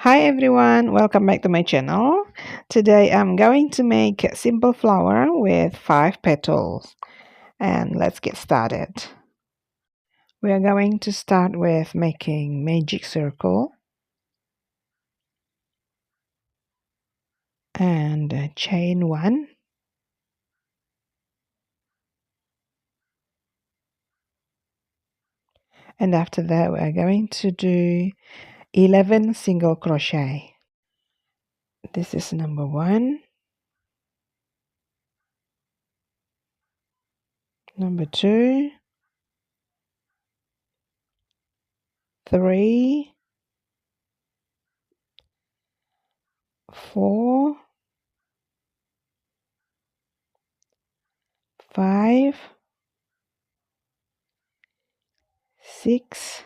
Hi everyone, welcome back to my channel. Today I'm going to make a simple flower with 5 petals. And let's get started. We are going to start with making magic circle and chain 1. And after that we are going to do 11 single crochet. This is number 1, number 2, 3, 4, 5, 6,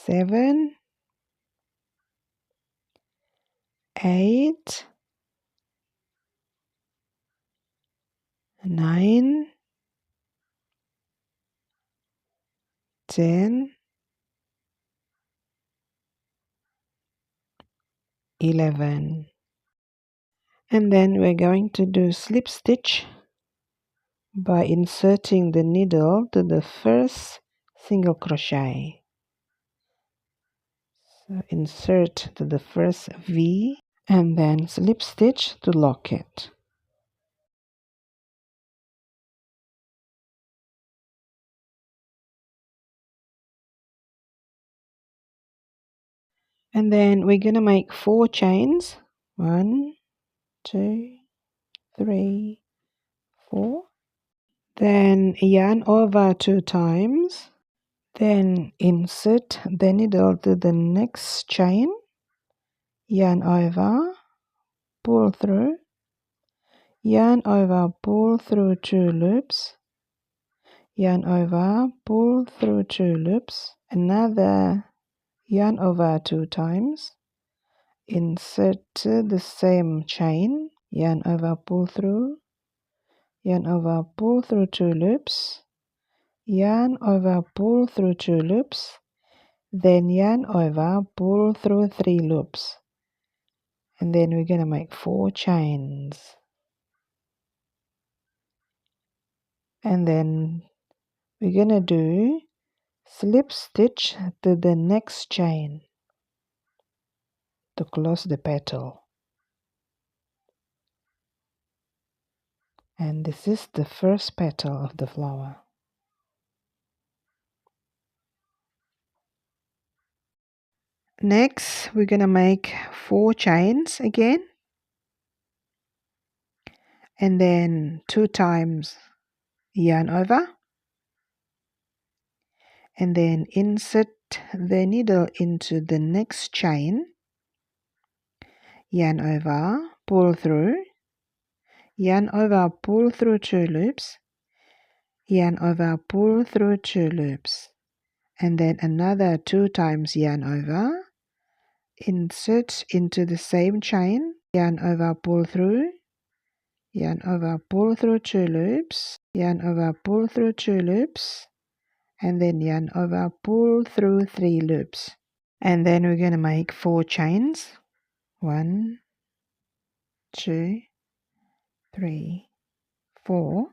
7, 8, 9, 10, 11. And then we're going to do slip stitch by inserting the needle to the first single crochet. So insert to the first V and then slip stitch to lock it. And then we're going to make 4 chains. 1, 2, 3, 4. Then yarn over 2 times. Then insert the needle to the next chain. Yarn over, pull through, yarn over, pull through 2 loops, yarn over, pull through 2 loops, another yarn over 2 times, insert the same chain, yarn over, pull through, yarn over, pull through 2 loops, yarn over, pull through 2 loops, then yarn over, pull through 3 loops, and then we're going to make 4 chains. And then we're going to do slip stitch to the next chain to close the petal. And this is the first petal of the flower. Next, we're going to make 4 chains again. And then 2 times yarn over. And then insert the needle into the next chain. Yarn over, pull through. Yarn over, pull through 2 loops. Yarn over, pull through 2 loops. And then another 2 times yarn over. Insert into the same chain, yarn over, pull through, yarn over, pull through 2 loops, yarn over, pull through 2 loops, and then yarn over, pull through 3 loops. And then we're going to make 4 chains. 1, 2, 3, 4,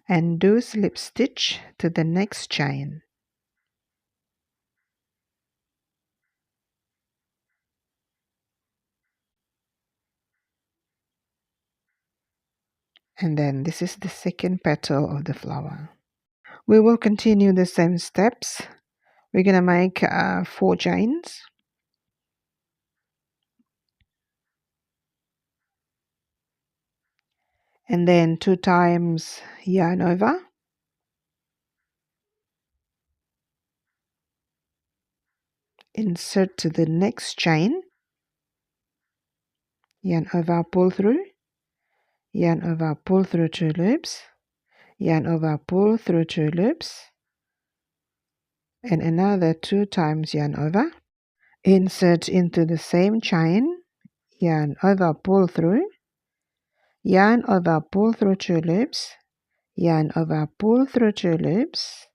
and do slip stitch to the next chain. And then this is the second petal of the flower. We will continue the same steps. We're going to make 4 chains. And then 2 times yarn over. Insert to the next chain. Yarn over, pull through. Yarn over, pull through 2 loops. Yarn over, pull through 2 loops. And another 2 times yarn over. Insert into the same chain. Yarn over, pull through. Yarn over, pull through 2 loops. Yarn over, pull through 2 loops.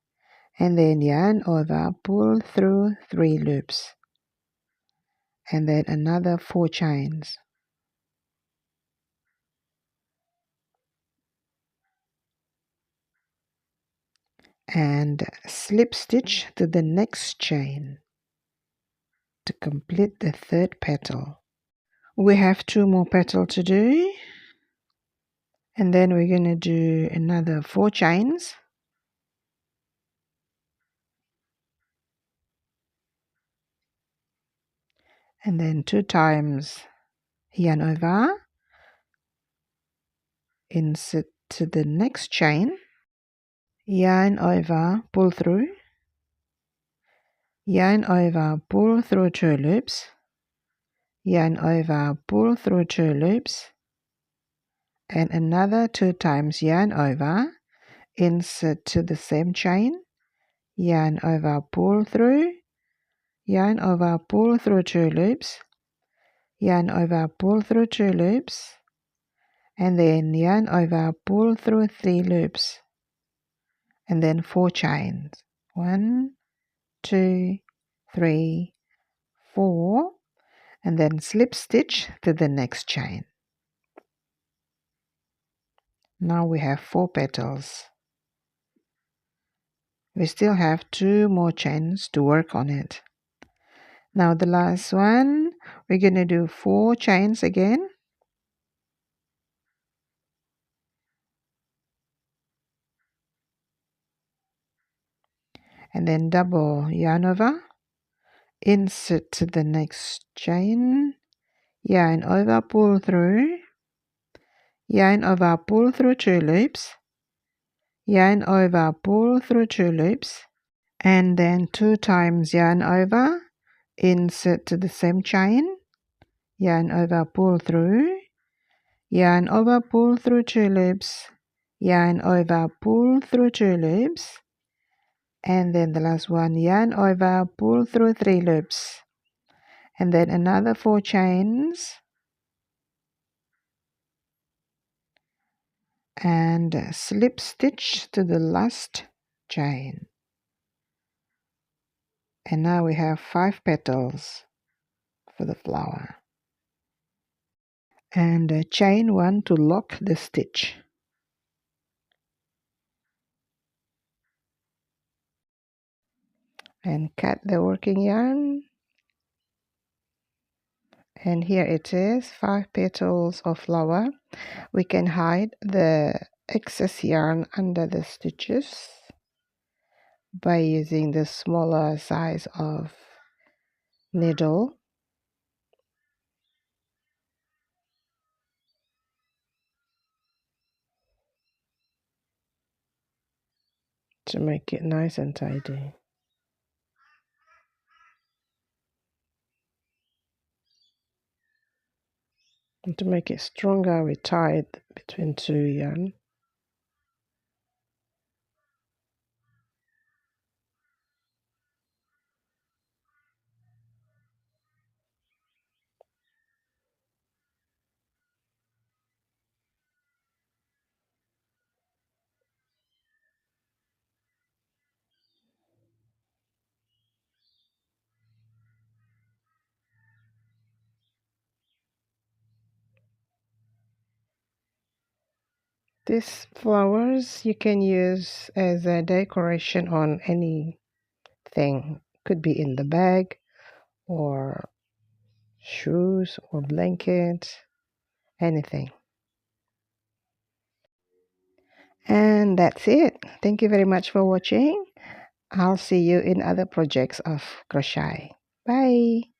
and then yarn over, pull through 3 loops, and then another 4 chains, and slip stitch to the next chain to complete the 3rd petal. We have 2 more petals to do, and then we're going to do another 4 chains, and then 2 times yarn over, insert to the next chain, yarn over, pull through, yarn over, pull through 2 loops, yarn over, pull through 2 loops, and another 2 times yarn over, insert to the same chain, yarn over, pull through, yarn over, pull through 2 loops, yarn over, pull through 2 loops, and then yarn over, pull through 3 loops, and then 4 chains, 1, 2, 3, 4, and then slip stitch to the next chain. Now we have 4 petals. We still have 2 more chains to work on it. Now the last one, we're going to do 4 chains again, and then double yarn over, insert to the next chain, yarn over, pull through, yarn over, pull through 2 loops, yarn over, pull through 2 loops, and then 2 times yarn over, insert to the same chain, yarn over, pull through, yarn over, pull through 2 loops, yarn over, pull through 2 loops, and then the last one, yarn over, pull through 3 loops, and then another 4 chains, and slip stitch to the last chain. And now we have 5 petals for the flower, and chain 1 to lock the stitch, and cut the working yarn, and here it is, 5 petals of flower. We can hide the excess yarn under the stitches by using the smaller size of needle. To make it nice and tidy. And to make it stronger, we tie it between 2 yarn. These flowers you can use as a decoration on anything. Could be in the bag, or shoes, or blanket, anything. And that's it. Thank you very much for watching. I'll see you in other projects of crochet. Bye.